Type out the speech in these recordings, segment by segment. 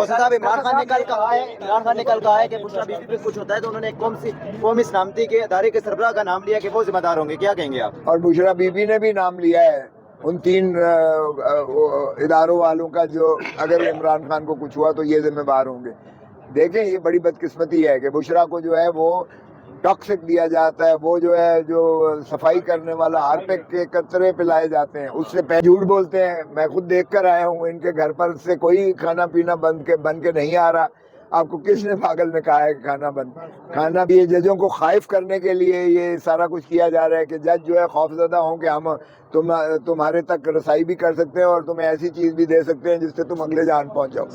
साहब इमरान खान ने कल कहा है कि बुशरा बीबी पे कुछ होता है तो उन्होंने एक कौमी सलामती के अदारे के सरबराह का नाम लिया कि वो जिम्मेदार होंगे, क्या कहेंगे आप? और बुशरा बीबी ने भी नाम लिया है उन 3 इदारों वालों का जो अगर इमरान खान को कुछ हुआ तो ये जिम्मेदार होंगे। देखें, ये बड़ी बदकिस्मती है कि बुशरा को जो है वो टॉक्सिक दिया जाता है, वो जो है जो सफाई करने वाला हार्पिक के कचरे पिलाए जाते हैं, उससे पहले झूठ बोलते हैं। मैं खुद देख कर आया हूँ, इनके घर पर से कोई खाना पीना बन के नहीं आ रहा। आपको किसने पागल ने कहा है कि खाना भी ये जजों को खाइफ करने के लिए ये सारा कुछ किया जा रहा है कि जज जो है खौफजदा हों कि हम तुम्हारे तक रसाई भी कर सकते हैं और तुम्हें ऐसी चीज भी दे सकते हैं जिससे तुम अगले जान पहुंच जाओ।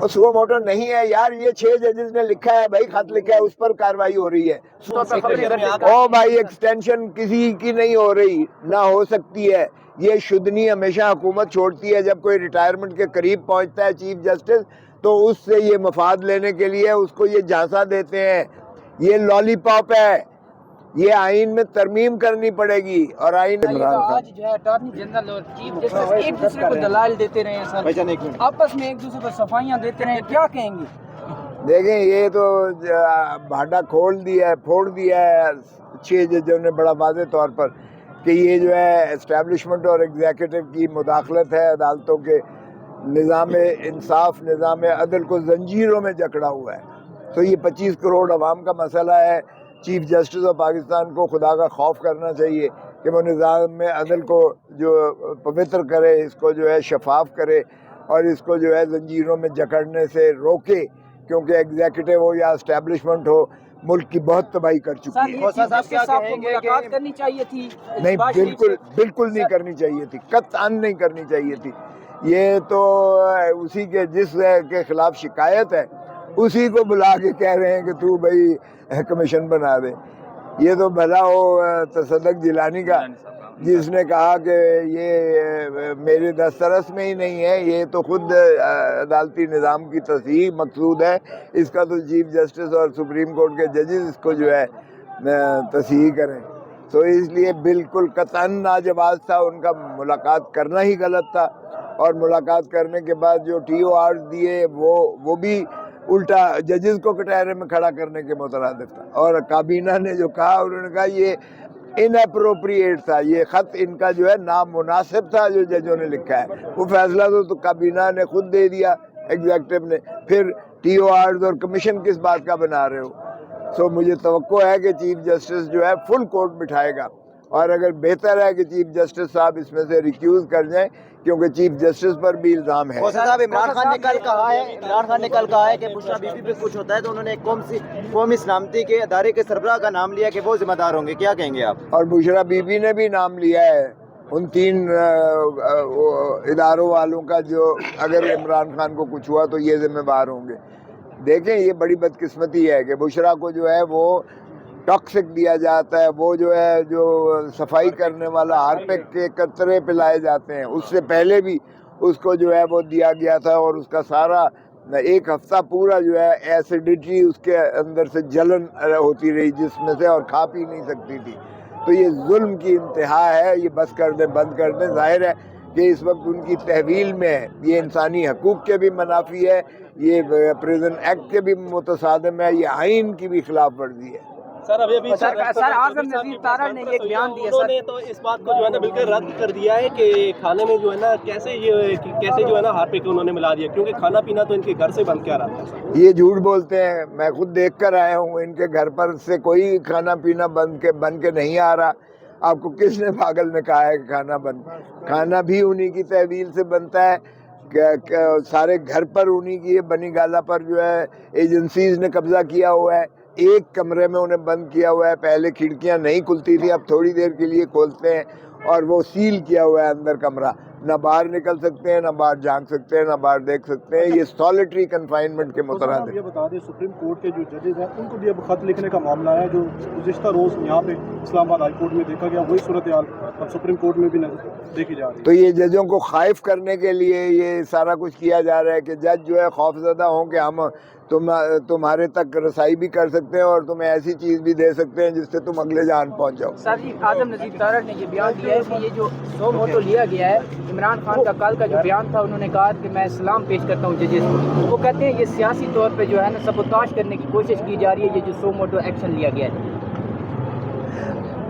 और सुओ मोटो नहीं है यार, ये 6 जजेस ने लिखा है भाई, खत लिखा है, उस पर कार्रवाई हो रही है। ओ भाई, एक्सटेंशन किसी की नहीं हो रही, ना हो सकती है। ये शुद्धनी हमेशा हुकूमत छोड़ती है जब कोई रिटायरमेंट के करीब पहुंचता है चीफ जस्टिस, तो उससे ये मफाद लेने के लिए उसको ये झांसा देते हैं। ये लॉलीपॉप है, ये आइन में तरमीम करनी पड़ेगी। और आइन आज जो है अटॉर्नी जनरल और चीफ जस्टिस एक दूसरे को दलाल देते रहे हैं सर, आपस में एक दूसरे को सफाइयां देते रहे हैं, क्या कहेंगे? देखें, ये तो भाटा फोड़ दिया है 6 जजों ने बड़ा वाज़ेह तौर पर कि ये जो है एस्टेब्लिशमेंट और एग्जीक्यूटिव की मुदाखलत है अदालतों के निज़ाम इंसाफ, निज़ाम अदल को जंजीरों में जकड़ा हुआ है। तो ये 25 करोड़ अवाम का मसला है। चीफ जस्टिस ऑफ पाकिस्तान को खुदा का खौफ करना चाहिए कि वो निज़ाम में अदल को जो पवित्र करे, इसको जो है शफाफ करे और इसको जो है जंजीरों में जकड़ने से रोके, क्योंकि एग्जीक्यूटिव हो या एस्टेब्लिशमेंट हो, मुल्क की बहुत तबाही कर चुकी है। मुलाकात करनी चाहिए थी? नहीं, बिल्कुल नहीं करनी चाहिए थी, कतई नहीं करनी चाहिए थी। ये तो उसी के जिस के खिलाफ शिकायत है उसी को बुला के कह रहे हैं कि तू भाई कमीशन बना दे। ये तो भला हो तसद्दुक़ जिलानी का, जिसने कहा कि ये मेरे दस्तरस में ही नहीं है, ये तो खुद अदालती निज़ाम की तस्हीह मकसूद है, इसका तो चीफ जस्टिस और सुप्रीम कोर्ट के जजेस इसको जो है तस्हीह करें। तो इसलिए बिल्कुल कतई नाजवाज़ था, उनका मुलाकात करना ही गलत था। और मुलाकात करने के बाद जो TOR दिए वो भी उल्टा जजेस को कटहरे में खड़ा करने के मुतरादिफ था। और काबीना ने जो कहा, उन्होंने कहा ये इनअप्रोप्रिएट था, ये खत इनका जो है नामुनासिब था जो जजों ने लिखा है। वो फैसला तो काबीना ने खुद दे दिया, एग्जीक्यूटिव ने, फिर TORs और कमीशन किस बात का बना रहे हो? सो मुझे तवक्को है कि चीफ जस्टिस जो है फुल कोर्ट बिठाएगा, और अगर बेहतर है कि चीफ जस्टिस साहब इसमें से रिक्यूज कर जाएं, क्योंकि चीफ जस्टिस पर भी इल्जाम है। साहब इमरान खान ने कल कहा है कि बुशरा बीबी पे कुछ होता है तो उन्होंने एक कौमी सलामती के अदारे के सरबराह का नाम लिया कि वो जिम्मेदार होंगे, क्या कहेंगे आप? और बुशरा बीबी ने भी नाम लिया है उन 3 इदारों वालों का जो अगर इमरान खान को कुछ हुआ तो ये जिम्मेदार होंगे। देखें, ये बड़ी बदकिस्मती है कि बुशरा को जो है वो टॉक्सिक दिया जाता है, वो जो है जो सफाई करने वाला हार्पिक के कचरे पिलाए जाते हैं, उससे पहले भी उसको जो है वो दिया गया था और उसका सारा 1 हफ्ता पूरा जो है एसिडिटी उसके अंदर से जलन होती रही जिसमें से, और खा पी नहीं सकती थी। तो ये जुल्म की इंतहा है, ये बस कर दें, बंद कर दें। जाहिर है कि इस वक्त उनकी तहवील में है, ये इंसानी हकूक़ के भी मुनाफी है, ये प्रिजन एक्ट के भी मुतसादिम है, ये आइन की भी खिलाफ वर्जी है। सर आज़म नज़ीर तारा ने ये बयान दिया, उन्होंने तो इस बात को जो है ना बिल्कुल रद्द कर दिया है कि खाने में जो है ना कैसे जो है ना हार्पिक उन्होंने मिला दिया, क्योंकि खाना पीना तो इनके घर से बन के आ रहा था। ये झूठ बोलते हैं, मैं खुद देख कर आया हूँ, इनके घर पर से कोई खाना पीना बन के नहीं आ रहा। आपको किसने पागल ने कहा है कि खाना भी उन्हीं की तहवील से बनता है। सारे घर पर उन्हीं की बनी गाला पर जो है एजेंसीज ने कब्जा किया हुआ है। एक कमरे में उन्हें बंद किया हुआ है, पहले खिड़कियां नहीं खुलती थी, अब थोड़ी देर के लिए खोलते हैं, और वो सील किया हुआ है अंदर कमरा, ना बाहर निकल सकते हैं, ना बाहर झांक सकते हैं, ना बाहर देख सकते हैं। ये सॉलिटरी कन्फाइनमेंट के मुतरादिफ। ये बता दें, सुप्रीम कोर्ट के जो जजेस हैं उनको भी अब खत लिखने का मामला है, जो गुज़िश्ता रोज़ यहाँ पे इस्लामाबाद हाई कोर्ट में देखा गया, वही सूरत हाल अब सुप्रीम कोर्ट में भी देखी जा रही है। तो ये जजों को खाइफ करने के लिए ये सारा कुछ किया जा रहा है कि जज जो है खौफजदा हों कि हम تمہارے تک رسائی بھی کر سکتے ہیں اور تمہیں ایسی چیز بھی دے سکتے ہیں جس سے تم اگلے جان پہنچ جاؤ. سر جی اعظم نذیر تارڑ نے یہ بیان دیا ہے کہ یہ جو سو موٹو لیا گیا ہے، عمران خان کا کل کا جو بیان تھا، انہوں نے کہا کہ میں سلام پیش کرتا ہوں ججز کو، وہ کہتے ہیں یہ سیاسی طور پہ جو ہے نا سبوتاژ کرنے کی کوشش کی جا رہی ہے، یہ جو سو موٹو ایکشن لیا گیا ہے.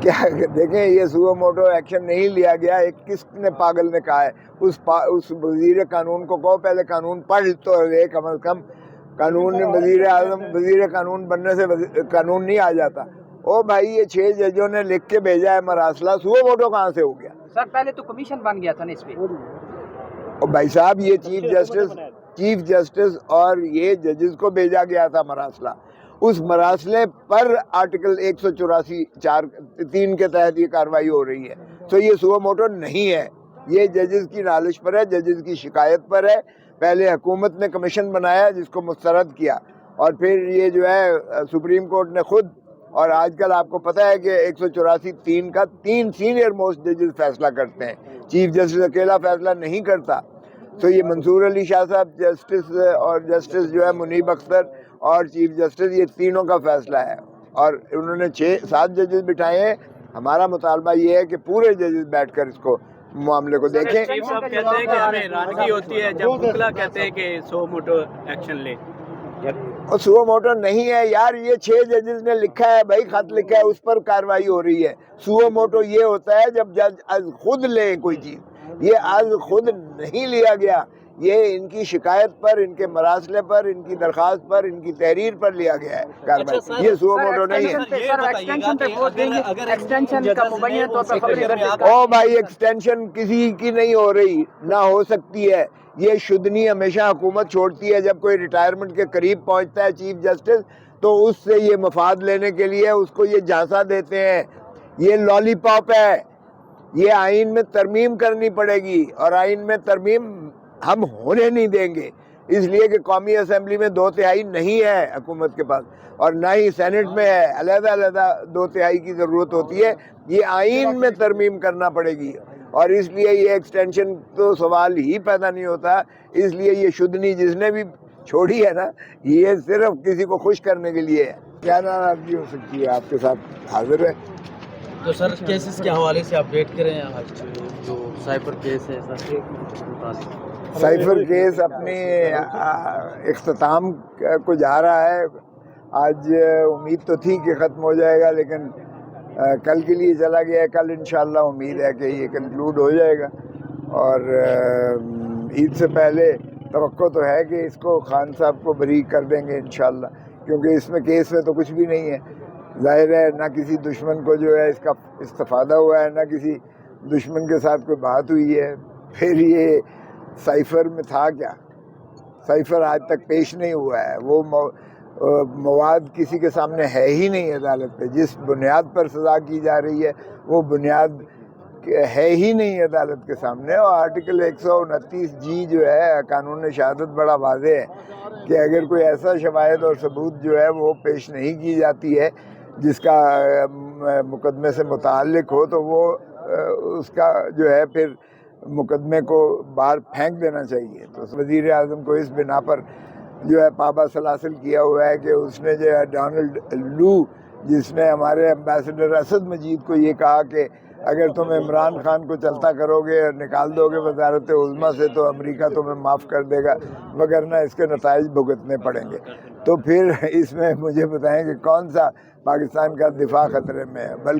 کیا دیکھیں، یہ سو موٹو ایکشن نہیں لیا گیا. ایک کس نے پاگل نے کہا ہے؟ اس وزیر قانون کو کہو پہلے قانون پڑھ تو لے کم از کم. قانون وزیر اعظم وزیر قانون بننے سے قانون نہیں آ جاتا. او بھائی، یہ 6 ججوں نے لکھ کے بھیجا ہے مراسلہ، سو موٹو کہاں سے ہو گیا؟ سر پہلے تو کمیشن بن گیا تھا نا اس پہ. اور بھائی صاحب، یہ چیف جسٹس اور یہ ججز کو بھیجا گیا تھا مراسلہ. اس مراسلے پر آرٹیکل 184(3) کے تحت یہ کارروائی ہو رہی ہے. تو یہ سو موٹو نہیں ہے، یہ ججز کی نالش پر ہے، ججز کی شکایت پر ہے. پہلے حکومت نے کمیشن بنایا جس کو مسترد کیا، اور پھر یہ جو ہے سپریم کورٹ نے خود، اور آج کل آپ کو پتہ ہے کہ 184(3) کا 3 سینئر موسٹ ججز فیصلہ کرتے ہیں. چیف جسٹس اکیلا فیصلہ نہیں کرتا. تو یہ منصور علی شاہ صاحب جسٹس اور جسٹس جو ہے منیب اختر اور چیف جسٹس، یہ تینوں کا فیصلہ ہے، اور انہوں نے 7 ججز بٹھائے ہیں. ہمارا مطالبہ یہ ہے کہ پورے ججز بیٹھ کر اس کو معاملے کو دیکھیں. چیف صاحب کہتے ہیں کہ ہمیں حیرانگی ہوتی ہے جب بکلا کہتے ہیں کہ سو موٹو ایکشن لے. اور سو موٹو نہیں ہے یار، یہ 6 ججز نے لکھا ہے بھائی، خط لکھا ہے، اس پر کارروائی ہو رہی ہے. سو موٹو یہ ہوتا ہے جب جج از خود لے کوئی چیز. یہ از خود نہیں لیا گیا، یہ ان کی شکایت پر، ان کے مراسلے پر، ان کی درخواست پر، ان کی تحریر پر لیا گیا ہے کارروائی. یہ سو موٹو نہیں ہے. او بھائی، ایکسٹینشن کسی کی نہیں ہو رہی، نہ ہو سکتی ہے. یہ شدنی ہمیشہ حکومت چھوڑتی ہے جب کوئی ریٹائرمنٹ کے قریب پہنچتا ہے چیف جسٹس، تو اس سے یہ مفاد لینے کے لیے اس کو یہ جھانسا دیتے ہیں. یہ لالی پاپ ہے. یہ آئین میں ترمیم کرنی پڑے گی، اور آئین میں ترمیم ہم ہونے نہیں دیں گے، اس لیے کہ قومی اسمبلی میں 2/3 نہیں ہے حکومت کے پاس، اور نہ ہی سینٹ میں ہے. علیحدہ علیحدہ 2/3 کی ضرورت ہوتی ہے. یہ آئین میں ترمیم کرنا پڑے گی، اور اس لیے یہ ایکسٹینشن تو سوال ہی پیدا نہیں ہوتا. اس لیے یہ شدنی جس نے بھی چھوڑی ہے نا، یہ صرف کسی کو خوش کرنے کے لیے ہے. کیا ناراضگی ہو سکتی ہے؟ آپ کے ساتھ حاضر ہے. تو سر کیسز کے حوالے سے اپڈیٹ کریں، آج جو سائفر کیس ہے سر. سائفر کیس اپنے اختتام کو جا رہا ہے. آج امید تو تھی کہ ختم ہو جائے گا، لیکن کل کے لیے چلا گیا ہے. کل انشاءاللہ امید ہے کہ یہ کنکلوڈ ہو جائے گا، اور عید سے پہلے توقع تو ہے کہ اس کو خان صاحب کو بری کر دیں گے انشاءاللہ، کیونکہ اس میں کیس میں تو کچھ بھی نہیں ہے. ظاہر ہے نہ کسی دشمن کو جو ہے اس کا استفادہ ہوا ہے، نہ کسی دشمن کے ساتھ کوئی بات ہوئی ہے. پھر یہ سائفر میں تھا کیا؟ سائفر آج تک پیش نہیں ہوا ہے. وہ مواد کسی کے سامنے ہے ہی نہیں عدالت پہ. جس بنیاد پر سزا کی جا رہی ہے وہ بنیاد ہے ہی نہیں عدالت کے سامنے. اور آرٹیکل 129(g) جو ہے قانون شہادت بڑا واضح ہے کہ اگر کوئی ایسا شواہد اور ثبوت جو ہے وہ پیش نہیں کی جاتی ہے جس کا مقدمے سے متعلق ہو، تو وہ اس کا جو ہے پھر مقدمے کو باہر پھینک دینا چاہیے. تو وزیر اعظم کو اس بنا پر جو ہے پابا سلاسل کیا ہوا ہے کہ اس نے جو ہے ڈونلڈ لو، جس نے ہمارے ایمبیسڈر اسد مجید کو یہ کہا کہ اگر تم عمران خان کو چلتا کرو گے اور نکال دو گے وزارت عظمیٰ سے تو امریکہ تمہیں معاف کر دے گا، وگرنہ اس کے نتائج بھگتنے پڑیں گے. تو پھر اس میں مجھے بتائیں کہ کون سا پاکستان کا دفاع خطرے میں ہے؟ بلکہ